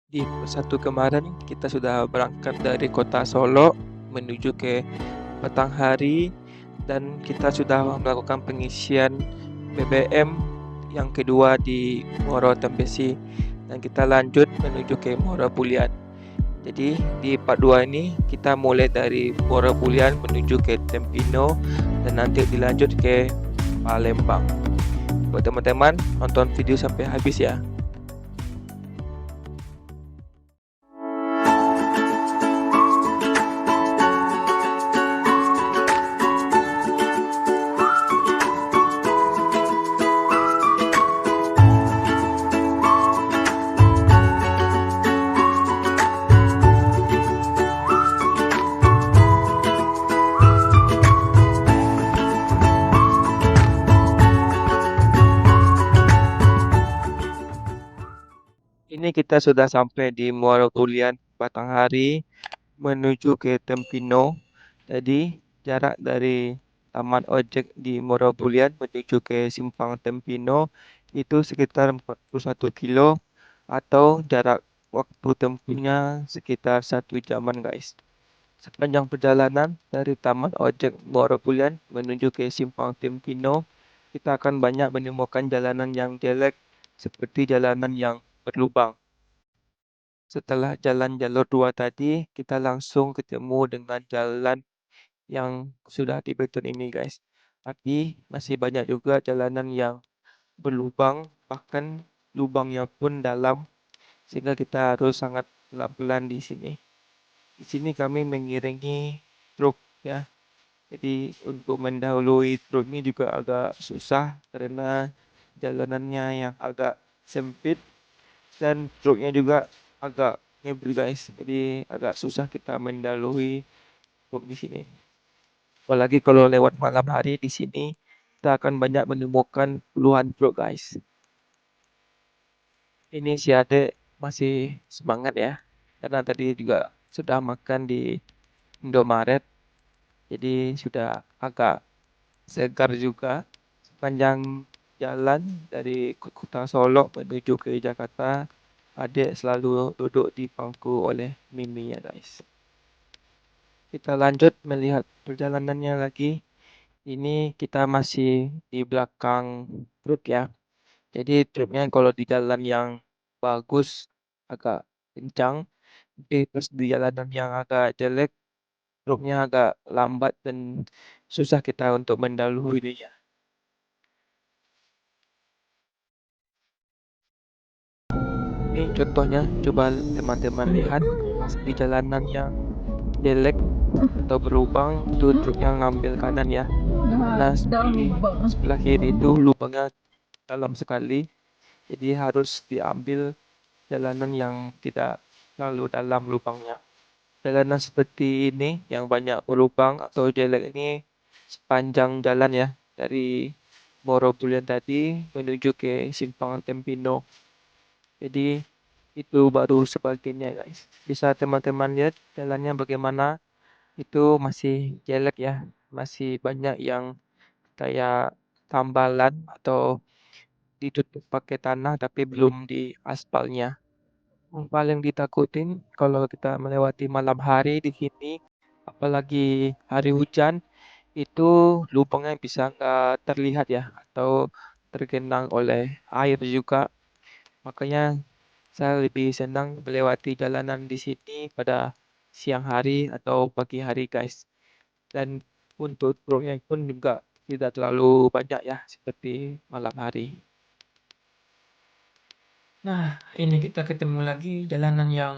Di satu kemarin kita sudah berangkat dari kota Solo menuju ke Batanghari dan kita sudah melakukan pengisian BBM yang kedua di Muaro Tempesi dan kita lanjut menuju ke Muaro Bulian. Jadi di part 2 ini kita mulai dari Muaro Bulian menuju ke Tempino dan nanti dilanjut ke Palembang. Buat teman-teman nonton video sampai habis ya. Ini kita sudah sampai di Muaro Bulian, Batanghari menuju ke Tempino. Jadi jarak dari Taman Ojek di Muaro Bulian menuju ke Simpang Tempino itu sekitar 41 kilo atau jarak waktu tempuhnya sekitar 1 jaman guys. Sepanjang perjalanan dari Taman Ojek Muaro Bulian menuju ke Simpang Tempino, kita akan banyak menemukan jalanan yang jelek seperti jalanan yang berlubang. Setelah jalan jalur 2 tadi, kita langsung ketemu dengan jalan yang sudah dibeton ini guys. Tapi masih banyak juga jalanan yang berlubang, bahkan lubangnya pun dalam, sehingga kita harus sangat pelan-pelan di sini. Di sini kami mengiringi truk ya. Jadi untuk mendahului truk ini juga agak susah karena jalanannya yang agak sempit dan truknya juga agak ngebul guys. Jadi agak susah kita mendahului truk di sini. Apalagi kalau lewat malam hari di sini, kita akan banyak menemukan puluhan truk guys. Ini si Ade masih semangat ya, karena tadi juga sudah makan di Indomaret, jadi sudah agak segar juga. Sepanjang jalan dari kota Solo menuju ke Jakarta, Ade selalu duduk di pangku oleh Mimi ya guys. Kita lanjut melihat perjalanannya lagi. Ini kita masih di belakang truk ya. Jadi truknya kalau di jalan yang bagus agak kencang, tapi terus di jalanan yang agak jelek, truknya agak lambat dan susah kita untuk mendahuluinya. Ini contohnya, coba teman-teman lihat di jalanan yang jelek atau berlubang itu truknya ngambil kanan ya. Karena di sebelah kiri itu lubangnya dalam sekali, jadi harus diambil jalanan yang tidak terlalu dalam lubangnya. Jalanan seperti ini yang banyak berlubang atau jelek ini sepanjang jalan ya dari Borobudur tadi menuju ke Simpang Tempino. Jadi itu baru sebagainya guys. Bisa teman-teman lihat jalannya bagaimana, itu masih jelek ya, masih banyak yang kayak tambalan atau ditutup pakai tanah tapi belum di aspalnya. Yang paling ditakutin kalau kita melewati malam hari di sini, apalagi hari hujan, itu lubangnya bisa nggak terlihat ya, atau tergenang oleh air juga. Makanya saya lebih senang melewati jalanan di sini pada siang hari atau pagi hari guys. Dan untuk truknya pun juga tidak terlalu banyak ya, seperti malam hari. Nah, ini kita ketemu lagi jalanan yang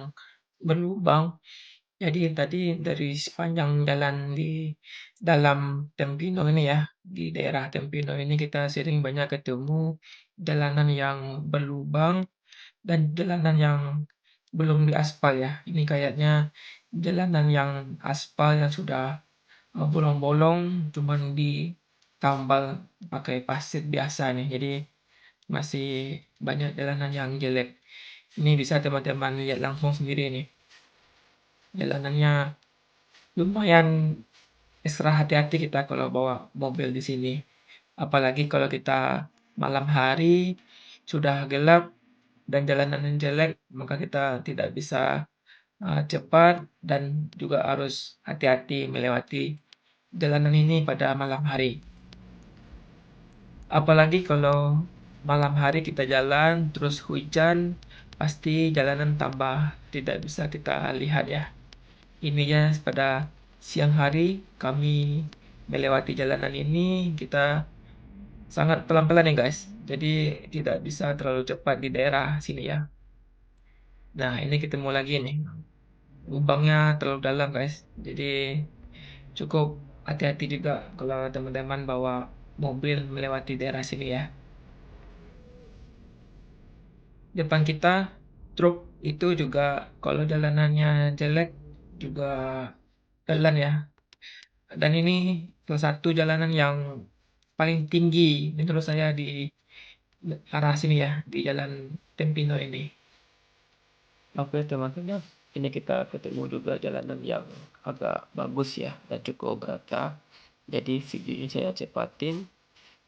berlubang. Jadi tadi dari sepanjang jalan di dalam Tempino ini ya, di daerah Tempino ini kita sering banyak ketemu jalanan yang berlubang dan jalanan yang belum diaspal ya. Ini kayaknya jalanan yang aspal yang sudah bolong-bolong, cuman ditambal pakai pasir biasa nih. Jadi masih banyak jalanan yang jelek. Ini bisa teman-teman lihat langsung sendiri nih. Jalanannya lumayan ekstra hati-hati kita kalau bawa mobil di sini. Apalagi kalau kita malam hari sudah gelap dan jalanan yang jelek, maka kita tidak bisa cepat dan juga harus hati-hati melewati jalanan ini pada malam hari. Apalagi kalau malam hari kita jalan terus hujan, pasti jalanan tambah tidak bisa kita lihat ya. Ininya pada siang hari kami melewati jalanan ini kita sangat pelan-pelan ya guys. Jadi tidak bisa terlalu cepat di daerah sini ya. Nah ini ketemu lagi nih. Lubangnya terlalu dalam guys. Jadi cukup hati-hati juga kalau teman-teman bawa mobil melewati daerah sini ya. Depan kita truk itu juga kalau jalanannya jelek juga pelan ya. Dan ini salah satu jalanan yang paling tinggi menurut saya di arah sini ya, di jalan Tempino ini. Oke teman-teman, ini kita ketemu juga jalanan yang agak bagus ya dan cukup rata. Jadi video ini saya cepatin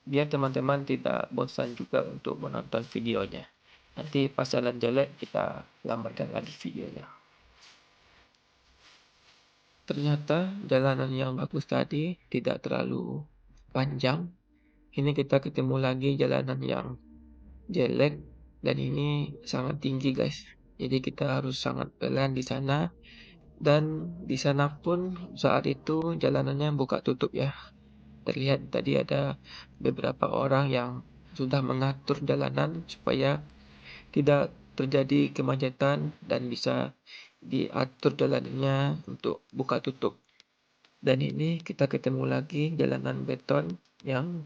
biar teman-teman tidak bosan juga untuk menonton videonya. Nanti pas jalan jelek kita lambatkan lagi videonya. Ternyata jalanan yang bagus tadi tidak terlalu panjang. Ini kita ketemu lagi jalanan yang jelek dan ini sangat tinggi guys. Jadi kita harus sangat pelan di sana dan di sana pun saat itu jalanannya buka tutup ya. Terlihat tadi ada beberapa orang yang sudah mengatur jalanan supaya tidak terjadi kemacetan dan bisa diatur jalanannya untuk buka tutup. Dan ini kita ketemu lagi jalanan beton yang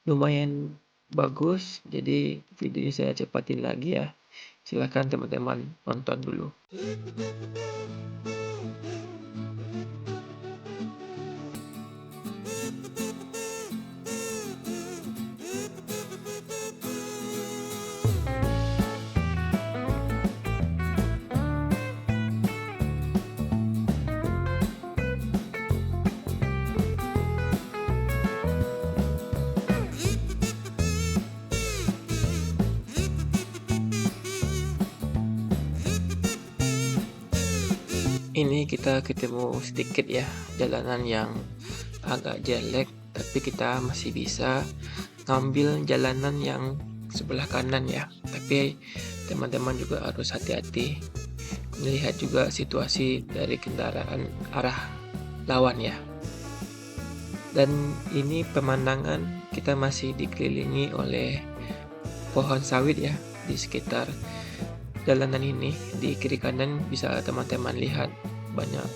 lumayan bagus. Jadi video ini saya cepatin lagi ya. Silakan teman-teman nonton dulu. Ini kita ketemu sedikit ya jalanan yang agak jelek, tapi kita masih bisa ngambil jalanan yang sebelah kanan ya. Tapi teman-teman juga harus hati-hati melihat juga situasi dari kendaraan arah lawan ya. Dan ini pemandangan kita masih dikelilingi oleh pohon sawit ya di sekitar jalanan ini. Di kiri kanan bisa teman-teman lihat banyak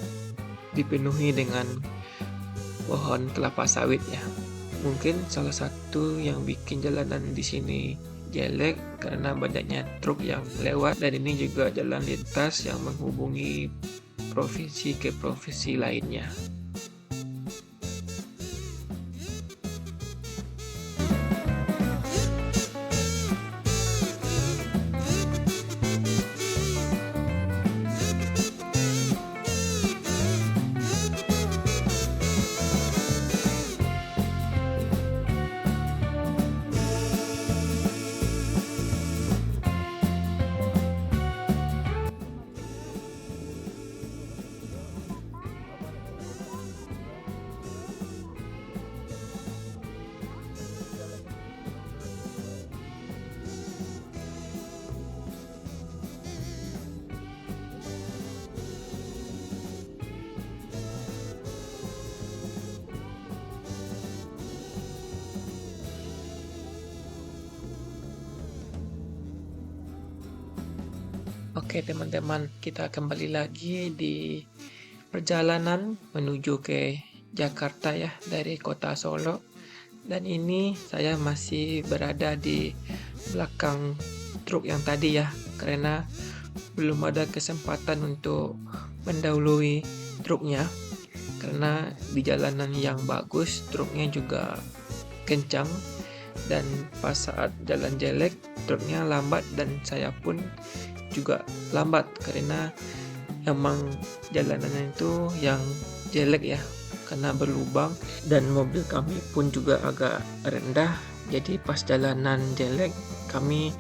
dipenuhi dengan pohon kelapa sawit ya. Mungkin salah satu yang bikin jalanan di sini jelek karena banyaknya truk yang lewat dan ini juga jalan lintas yang menghubungi provinsi ke provinsi lainnya. Oke teman-teman, kita kembali lagi di perjalanan menuju ke Jakarta ya dari kota Solo. Dan ini saya masih berada di belakang truk yang tadi ya, karena belum ada kesempatan untuk mendahului truknya. Karena di jalanan yang bagus, truknya juga kencang. Dan pas saat jalan jelek, truknya lambat dan saya pun juga lambat karena emang jalanan itu yang jelek ya karena berlubang dan mobil kami pun juga agak rendah. Jadi pas jalanan jelek kami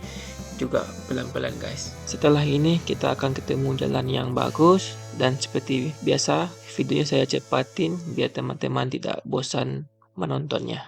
juga pelan-pelan guys. Setelah ini kita akan ketemu jalan yang bagus, dan seperti biasa videonya saya cepatin biar teman-teman tidak bosan menontonnya.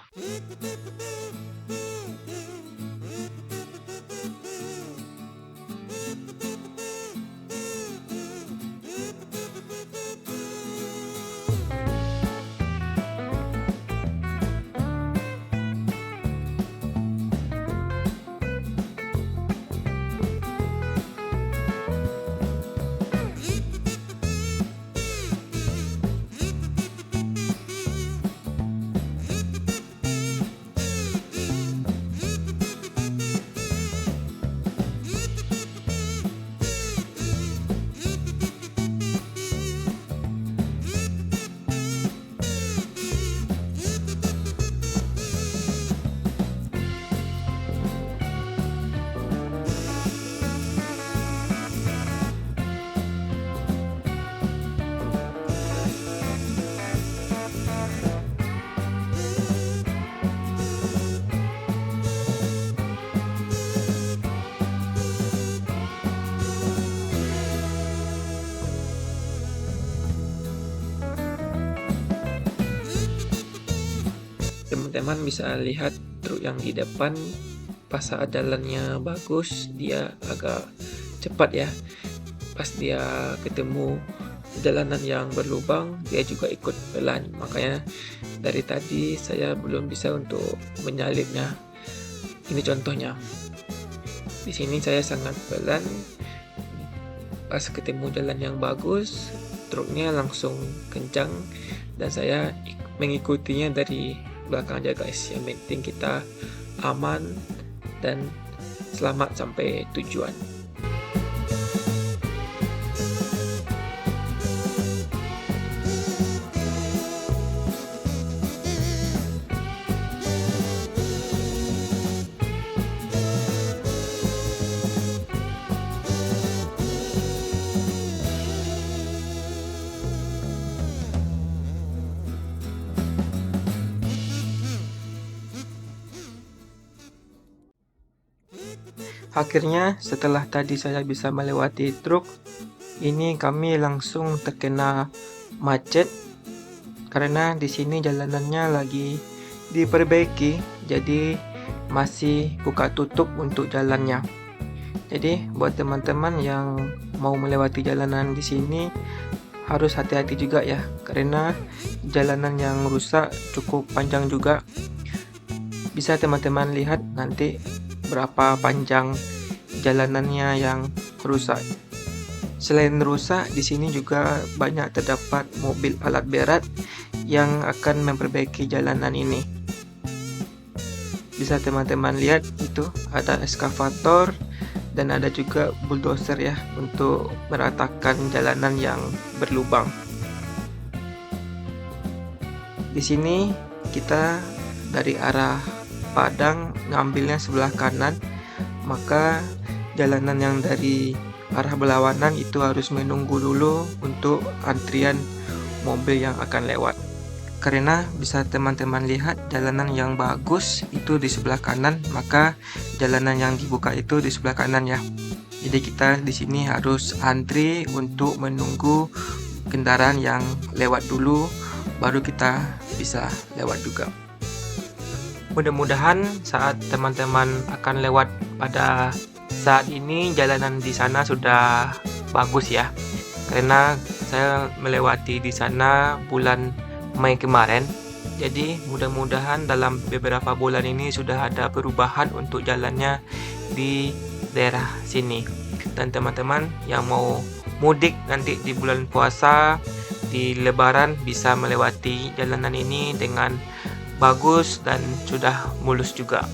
Teman-teman bisa lihat truk yang di depan, pas saat jalannya bagus dia agak cepat ya. Pas dia ketemu jalanan yang berlubang dia juga ikut pelan, makanya dari tadi saya belum bisa untuk menyalipnya. Ini contohnya, di sini saya sangat pelan, pas ketemu jalan yang bagus truknya langsung kencang dan saya mengikutinya dari belakang aja guys. Yang penting kita aman dan selamat sampai tujuan. Akhirnya setelah tadi saya bisa melewati truk, ini kami langsung terkena macet karena di sini jalanannya lagi diperbaiki, jadi masih buka tutup untuk jalannya. Jadi buat teman-teman yang mau melewati jalanan di sini harus hati-hati juga ya, karena jalanan yang rusak cukup panjang juga. Bisa teman-teman lihat nanti berapa panjang jalanannya yang rusak. Selain rusak, di sini juga banyak terdapat mobil alat berat yang akan memperbaiki jalanan ini. Bisa teman-teman lihat itu ada eskavator dan ada juga bulldozer ya untuk meratakan jalanan yang berlubang. Di sini kita dari arah Padang ngambilnya sebelah kanan, maka jalanan yang dari arah berlawanan itu harus menunggu dulu untuk antrian mobil yang akan lewat. Karena bisa teman-teman lihat jalanan yang bagus itu di sebelah kanan, maka jalanan yang dibuka itu di sebelah kanan ya. Jadi kita di sini harus antri untuk menunggu kendaraan yang lewat dulu, baru kita bisa lewat juga. Mudah-mudahan saat teman-teman akan lewat pada saat ini jalanan di sana sudah bagus ya. Karena saya melewati di sana bulan Mei kemarin. Jadi mudah-mudahan dalam beberapa bulan ini sudah ada perubahan untuk jalannya di daerah sini. Dan teman-teman yang mau mudik nanti di bulan puasa, di lebaran bisa melewati jalanan ini dengan bagus dan sudah mulus juga.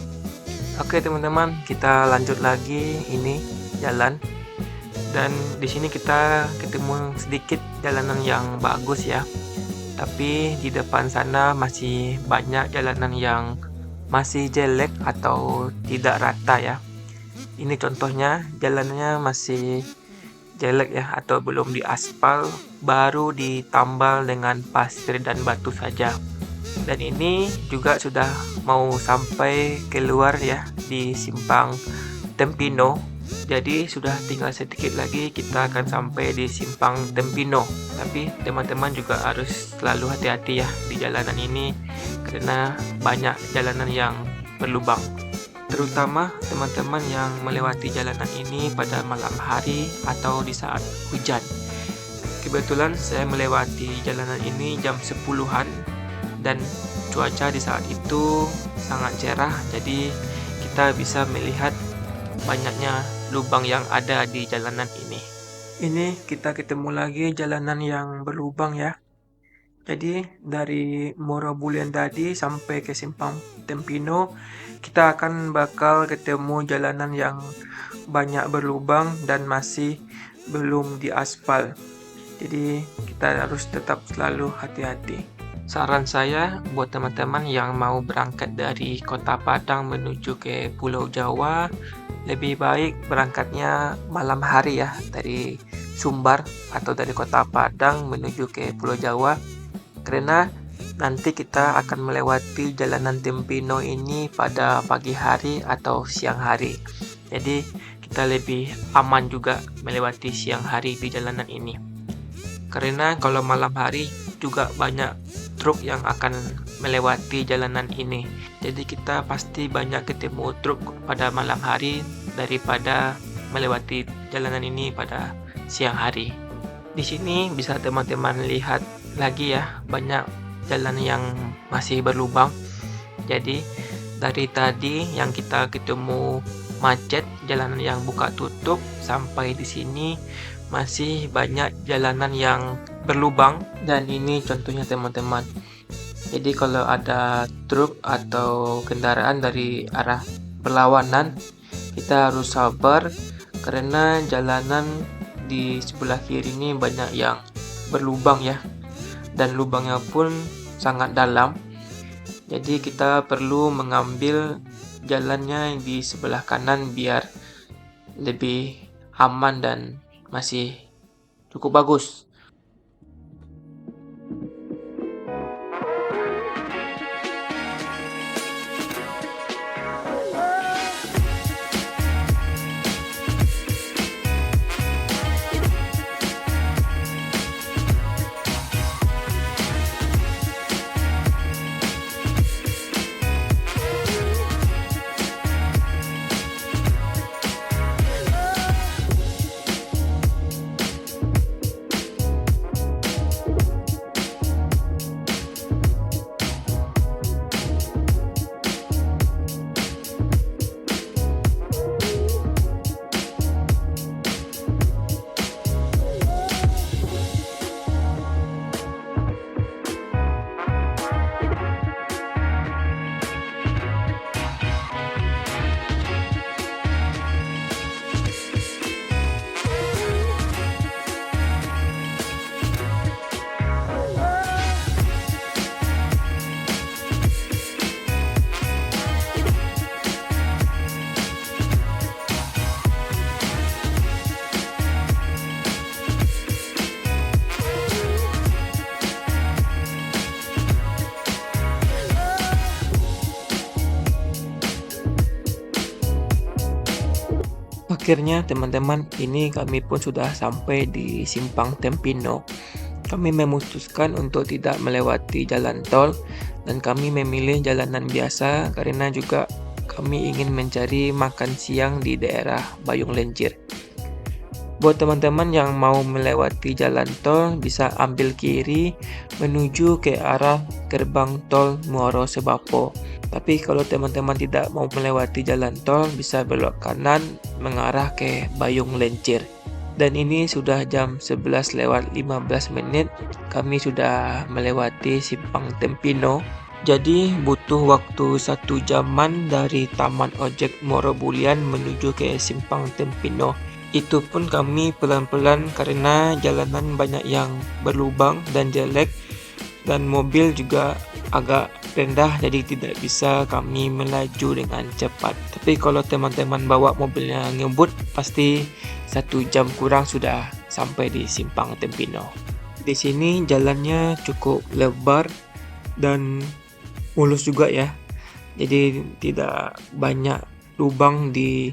Oke teman-teman, kita lanjut lagi ini jalan. Dan di sini kita ketemu sedikit jalanan yang bagus ya. Tapi di depan sana masih banyak jalanan yang masih jelek atau tidak rata ya. Ini contohnya jalannya masih jelek ya, atau belum diaspal, baru ditambal dengan pasir dan batu saja. Dan ini juga sudah mau sampai keluar ya di simpang Tempino. Jadi sudah tinggal sedikit lagi kita akan sampai di simpang Tempino. Tapi teman-teman juga harus selalu hati-hati ya di jalanan ini, karena banyak jalanan yang berlubang. Terutama teman-teman yang melewati jalanan ini pada malam hari atau di saat hujan. Kebetulan saya melewati jalanan ini jam 10-an dan cuaca di saat itu sangat cerah, jadi kita bisa melihat banyaknya lubang yang ada di jalanan ini. Ini kita ketemu lagi jalanan yang berlubang ya. Jadi dari Morobulian tadi sampai ke simpang Tempino, kita akan bakal ketemu jalanan yang banyak berlubang dan masih belum diaspal. Jadi kita harus tetap selalu hati-hati. Saran saya buat teman-teman yang mau berangkat dari Kota Padang menuju ke Pulau Jawa, lebih baik berangkatnya malam hari ya, dari Sumbar atau dari Kota Padang menuju ke Pulau Jawa, karena nanti kita akan melewati jalanan Tempino ini pada pagi hari atau siang hari. Jadi kita lebih aman juga melewati siang hari di jalanan ini. Karena kalau malam hari juga banyak truk yang akan melewati jalanan ini. Jadi kita pasti banyak ketemu truk pada malam hari daripada melewati jalanan ini pada siang hari. Di sini bisa teman-teman lihat lagi ya, banyak jalan yang masih berlubang. Jadi dari tadi yang kita ketemu macet, jalanan yang buka tutup, sampai di sini masih banyak jalanan yang berlubang. Dan ini contohnya teman-teman. Jadi kalau ada truk atau kendaraan dari arah berlawanan, kita harus sabar karena jalanan di sebelah kiri ini banyak yang berlubang ya, dan lubangnya pun sangat dalam. Jadi kita perlu mengambil jalannya di sebelah kanan biar lebih aman dan masih cukup bagus. Akhirnya teman-teman, ini kami pun sudah sampai di simpang Tempino. Kami memutuskan untuk tidak melewati jalan tol dan kami memilih jalanan biasa karena juga kami ingin mencari makan siang di daerah Bayung Lencir. Buat teman-teman yang mau melewati jalan tol bisa ambil kiri menuju ke arah gerbang tol Muaro Sebapo. Tapi kalau teman-teman tidak mau melewati jalan tol bisa belok kanan mengarah ke Bayung Lencir. Dan ini sudah jam 11:15 kami sudah melewati simpang Tempino. Jadi butuh waktu 1 jaman dari Taman Ojek Morobulian menuju ke simpang Tempino. Itu pun kami pelan-pelan karena jalanan banyak yang berlubang dan jelek, dan mobil juga agak rendah, jadi tidak bisa kami melaju dengan cepat. Tapi kalau teman-teman bawa mobilnya ngebut, pasti 1 jam kurang sudah sampai di simpang Tempino. Di sini jalannya cukup lebar dan mulus juga ya, jadi tidak banyak lubang di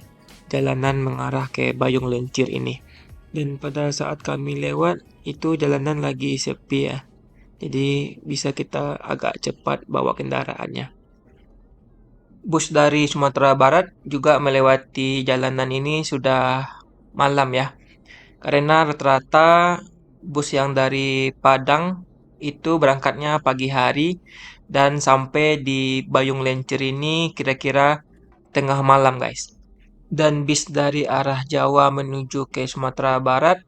jalanan mengarah ke Bayung Lencir ini. Dan pada saat kami lewat, itu jalanan lagi sepi ya. Jadi bisa kita agak cepat bawa kendaraannya. Bus dari Sumatera Barat juga melewati jalanan ini sudah malam ya. Karena rata-rata bus yang dari Padang itu berangkatnya pagi hari dan sampai di Bayung Lencir ini kira-kira tengah malam guys. Dan bis dari arah Jawa menuju ke Sumatera Barat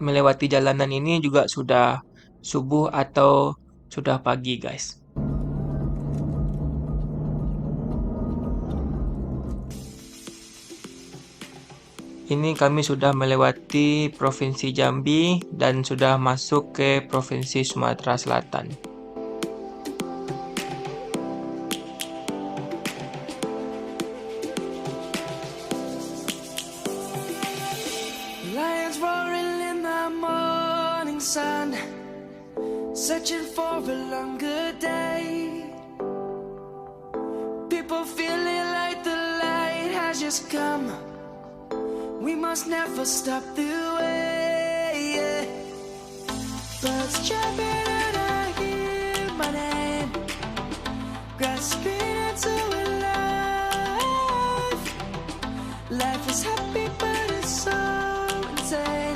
melewati jalanan ini juga sudah subuh atau sudah pagi guys. Ini kami sudah melewati Provinsi Jambi dan sudah masuk ke Provinsi Sumatera Selatan. Lions roaring in the morning sun, searching for a longer day. People feeling like the light has just come. We must never stop the way. Birds jumping and I hear my name, grasping into a life. Life is happy but it's so insane.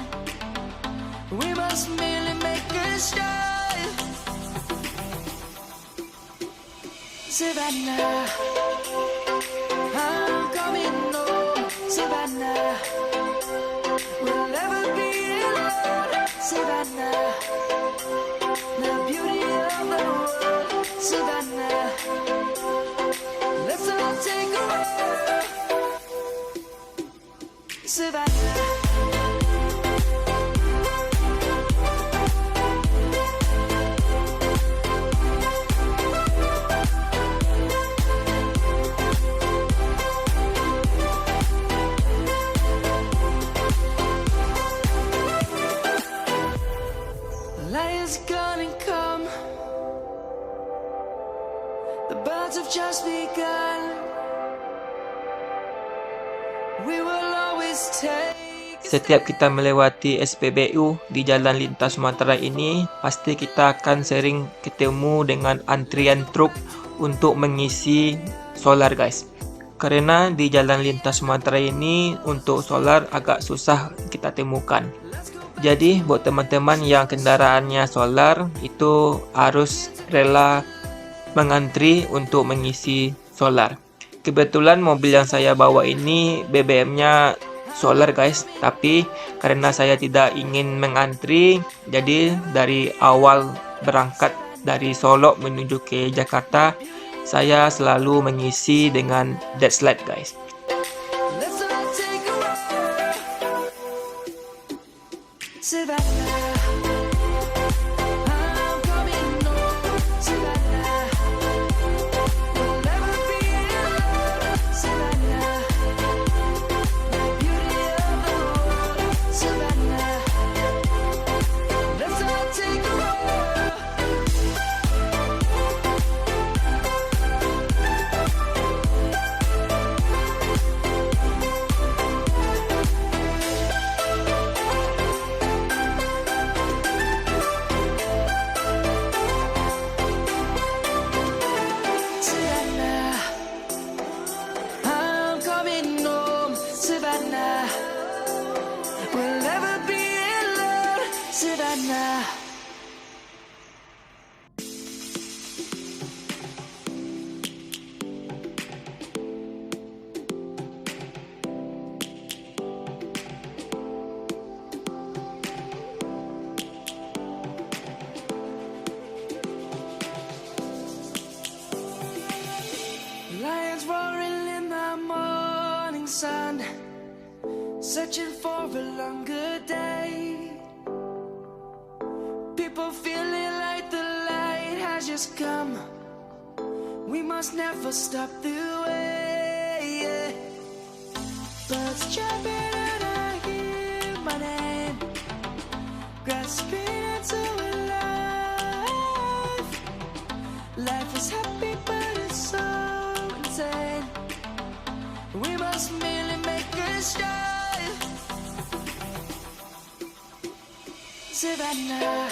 We must merely make a start. Savannah, I'm coming home. Savannah, we'll never be alone. Savannah, the beauty of the world. Savannah, let's all take a walk. Savannah. Lions gonna come. The birds have just begun. We will always take. Setiap kita melewati SPBU di Jalan Lintas Sumatera ini, pasti kita akan sering ketemu dengan antrian truk untuk mengisi solar guys. Karena di Jalan Lintas Sumatera ini untuk solar agak susah kita temukan. Jadi buat teman-teman yang kendaraannya solar itu harus rela mengantri untuk mengisi solar. Kebetulan mobil yang saya bawa ini BBM-nya solar guys, tapi karena saya tidak ingin mengantri, jadi dari awal berangkat dari Solo menuju ke Jakarta, saya selalu mengisi dengan deadlight guys. Let's all take a walk. Savannah, I'm coming home. Savannah, we'll never be alone. Savannah, the beauty of the world. Savannah, let's all take a walk. Savannah, I'm coming home. Savannah, we'll never be alone. Savannah. Lions roaring in the morning sun, searching for a longer day. People feeling like the light has just come. We must never stop the way. Birds jumping and I hear my name, grasping into a life. Life is happy but it's so insane. We must merely make a strive. Savannah,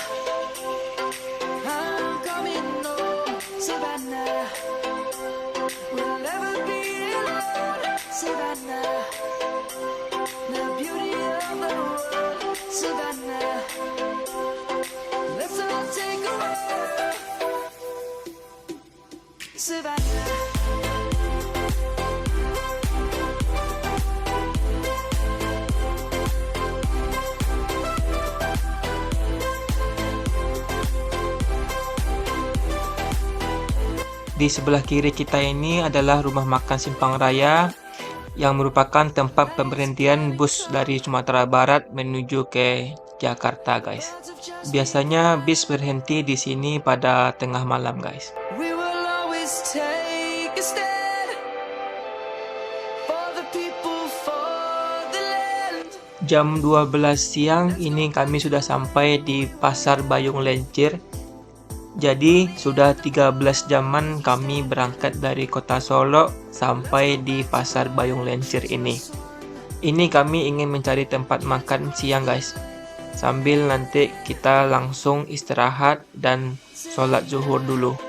I'm coming home. Savannah, we'll never be alone. Savannah, the beauty of the world. Savannah, let's all take a walk. Savannah. Di sebelah kiri kita ini adalah rumah makan Simpang Raya yang merupakan tempat pemberhentian bus dari Sumatera Barat menuju ke Jakarta, guys. Biasanya bis berhenti di sini pada tengah malam, guys. We will always take a stand for the people, for the land. Jam 12 siang ini kami sudah sampai di Pasar Bayung Lencir. Jadi sudah 13 jaman kami berangkat dari kota Solo sampai di Pasar Bayung Lencir ini. Ini kami ingin mencari tempat makan siang, guys. Sambil nanti kita langsung istirahat dan sholat zuhur dulu.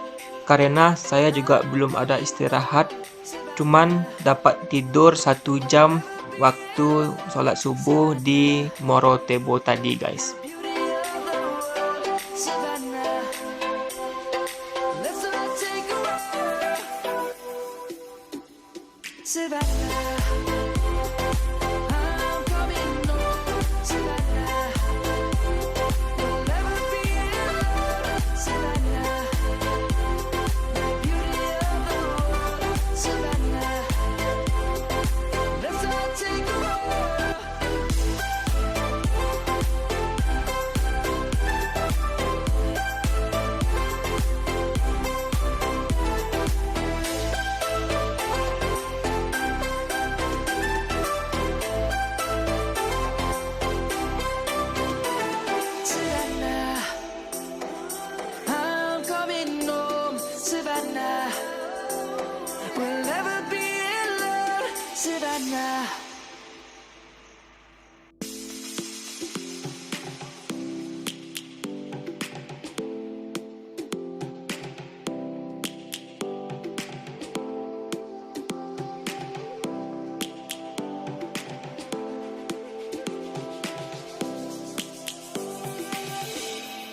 Karena saya juga belum ada istirahat, cuman dapat tidur 1 jam waktu sholat subuh di Morotebo tadi, guys. Savannah, I'm coming home. Savannah, we'll never be alone. Savannah, the beauty of the world. Savannah, let's all take a walk. Savannah, I'm coming home. Savannah, we'll never be alone. Savannah.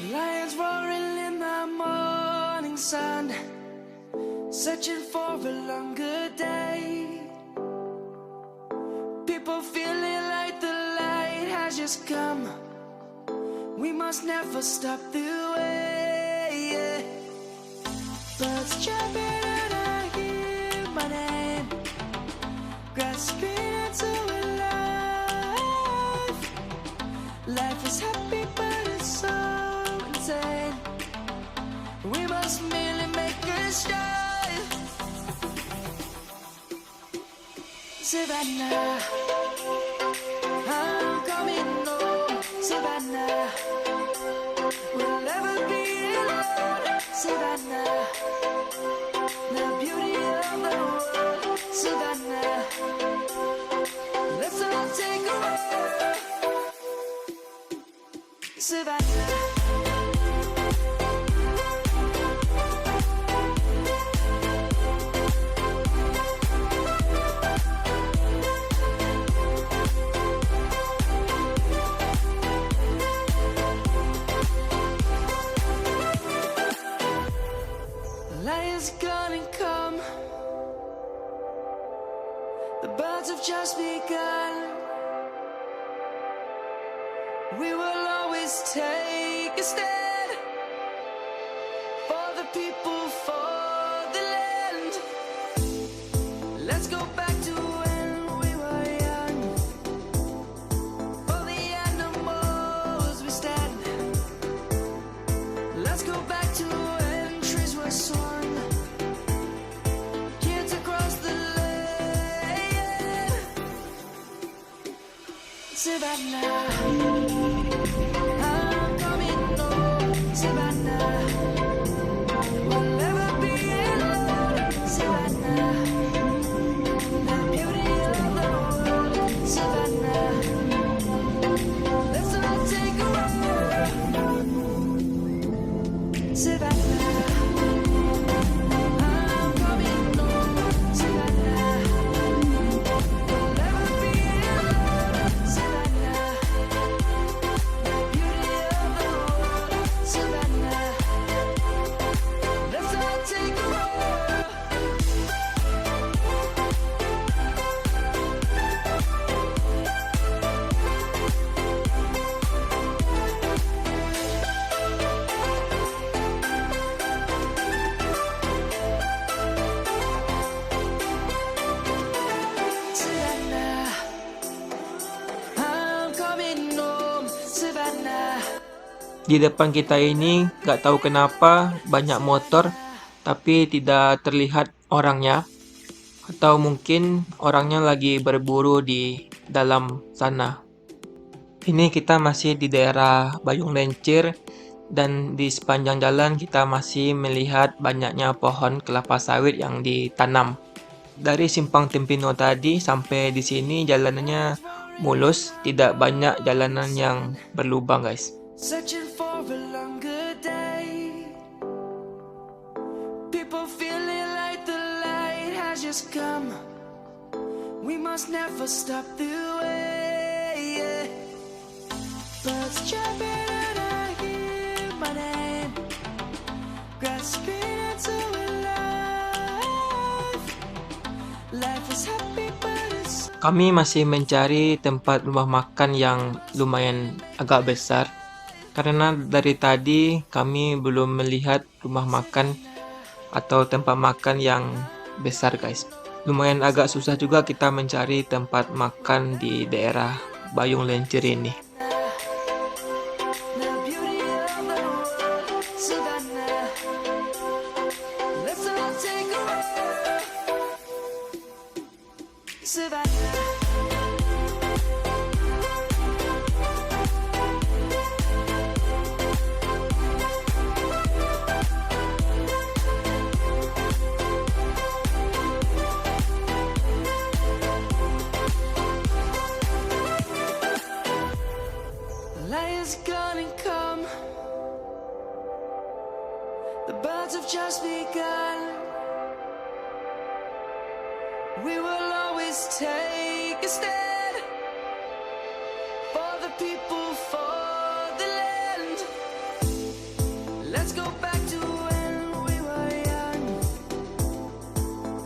Lions roaring in the morning sun, searching for a longer day. People feeling like the light has just come. We must never stop the way. Birds chirping and I hear my name, grasping into a life. Life is happy but it's so insane. We must merely make a strive. Savannah, I'm coming home. Savannah, we'll never be alone. Savannah, the beauty of the world. Savannah, let's all take a walk. Savannah. Lion's gonna come. The birds have just begun. We will always take a stand for the people, for the land. Let's go back to when we were young. For the animals we stand. Let's go back to when trees were swung. Kids across the land. Savannah, I'm coming home. Di depan kita ini nggak tahu kenapa banyak motor, tapi tidak terlihat orangnya. Atau mungkin orangnya lagi berburu di dalam sana. Ini kita masih di daerah Bayung Lencir, dan di sepanjang jalan kita masih melihat banyaknya pohon kelapa sawit yang ditanam. Dari simpang Tempino tadi sampai di sini jalanannya mulus, tidak banyak jalanan yang berlubang guys. Searching for a longer day. People feeling like the light has just come. We must never stop the way. Yeah. Birds chirping and I hear my name, grasping into a life. Life is happy but it's Kami masih mencari tempat rumah makan yang lumayan agak besar, karena dari tadi kami belum melihat rumah makan atau tempat makan yang besar guys. Lumayan agak susah juga kita mencari tempat makan di daerah Bayung Lencir ini. the beauty of the world, Savannah. Let's all take a ride, Savannah. The light is gonna come. The birds have just begun. We will always take a stand for the people, for the land. Let's go back to when we were young.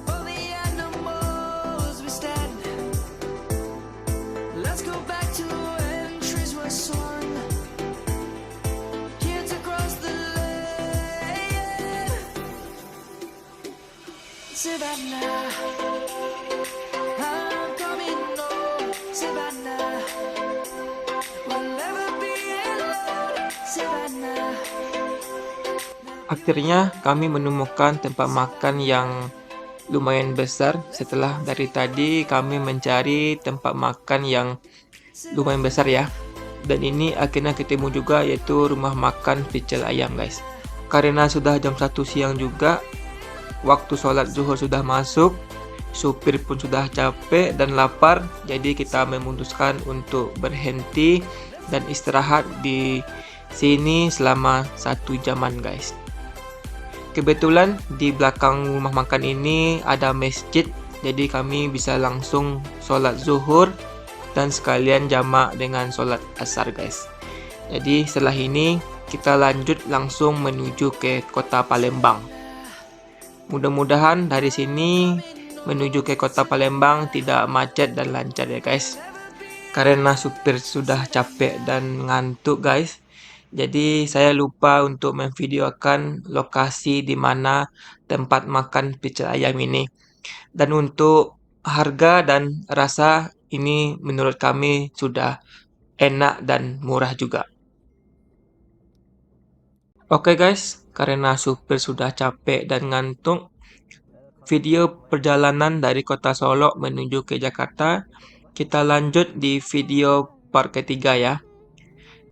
For the animals we stand. Let's go back to when trees were swung. Kids across the land. Savannah, I'm coming home. Savannah, we'll never be alone. Savannah. Akhirnya kami menemukan tempat makan yang lumayan besar. Setelah dari tadi kami mencari tempat makan yang lumayan besar ya. Dan ini akhirnya ketemu juga, yaitu rumah makan pecel ayam guys. Karena sudah jam 1 siang juga, waktu sholat zuhur sudah masuk, supir pun sudah capek dan lapar, jadi kita memutuskan untuk berhenti dan istirahat di sini selama 1 jaman guys. Kebetulan di belakang rumah makan ini ada masjid, jadi kami bisa langsung sholat zuhur dan sekalian jamak dengan sholat asar guys. Jadi setelah ini kita lanjut langsung menuju ke kota Palembang. Mudah-mudahan dari sini menuju ke kota Palembang tidak macet dan lancar ya guys. Karena supir sudah capek dan ngantuk guys, jadi saya lupa untuk memvideokan lokasi di mana tempat makan pecel ayam ini. Dan untuk harga dan rasa ini menurut kami sudah enak dan murah juga. Oke guys, karena supir sudah capek dan ngantuk, video perjalanan dari kota Solok menuju ke Jakarta kita lanjut di video part ketiga ya.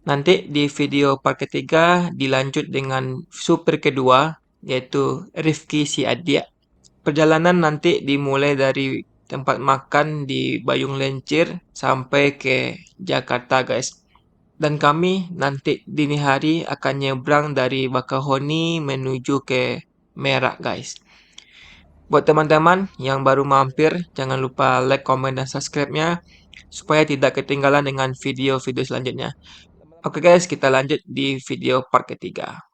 Nanti di video part ketiga dilanjut dengan supir kedua, yaitu Rifki si Adia. Perjalanan nanti dimulai dari tempat makan di Bayung Lencir sampai ke Jakarta guys. Dan kami nanti dini hari akan nyebrang dari Bakahoni menuju ke Merak guys. Buat teman-teman yang baru mampir, jangan lupa like, komen, dan subscribe-nya supaya tidak ketinggalan dengan video-video selanjutnya. Oke guys, kita lanjut di video part ketiga.